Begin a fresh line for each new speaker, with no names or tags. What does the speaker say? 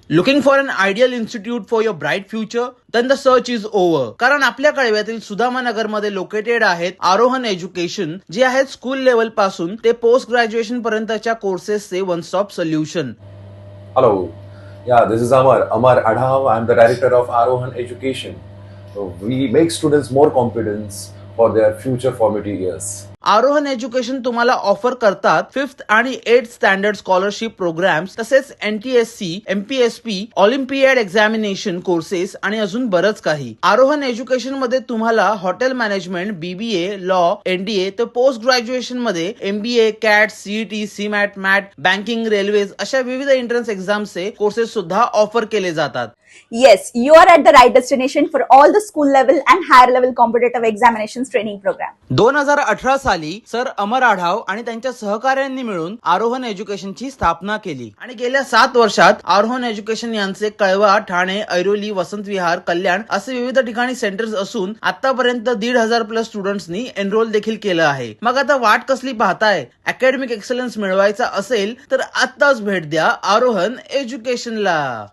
Looking for an ideal institute for your bright future? Then the search is over. कारण आपल्या कळव्यातील सुदामानगर मध्ये located आहेत आरोहन education, जे आहेत स्कूल लेवल पासून ते पोस्ट ग्रॅज्युएशन पर्यंतच्या कोर्सेसचे one stop solution.
Hello. Yeah, this is Amar Adhav. I'm the director of Arohan Education. So we make students more confidence for their future formative years.
Arohan education तुम्हाला offer करतात 5th आणि 8th standard scholarship programs, तसेच NTSC, MPSP, Olympiad examination courses आणि अजून बरंच काही. आरोहन education मध्ये तुम्हाला hotel management, BBA, law, NDA तर पोस्ट ग्रॅज्युएशन मध्ये MBA, CAT, CET, CMAT, MAT, banking, railways अशा विविध एंट्रन्स एक्झामचे कोर्सेस सुद्धा ऑफर केले जातात.
Yes, you are at the right destination for all the school level and higher level competitive examinations training program.
2018 साली sir अमर आढाव आणि त्यांच्या सहकाऱ्यांनी मिळून आरोहन एज्युकेशनची स्थापना केली आणि गेल्या 7 वर्षात आरोहन एज्युकेशन यांचे कळवा, ठाणे, ऐरोली, वसंत विहार, कल्याण असे विविध ठिकाणी सेंटर्स असून आतापर्यंत 1,500+ स्टुडंट्सनी एनरोल देखील केलं आहे. मग आता वाट कसली पाहताय? अकॅडमिक एक्सलन्स मिळवायचा असेल तर आत्ताच भेट द्या आरोहन एज्युकेशनला.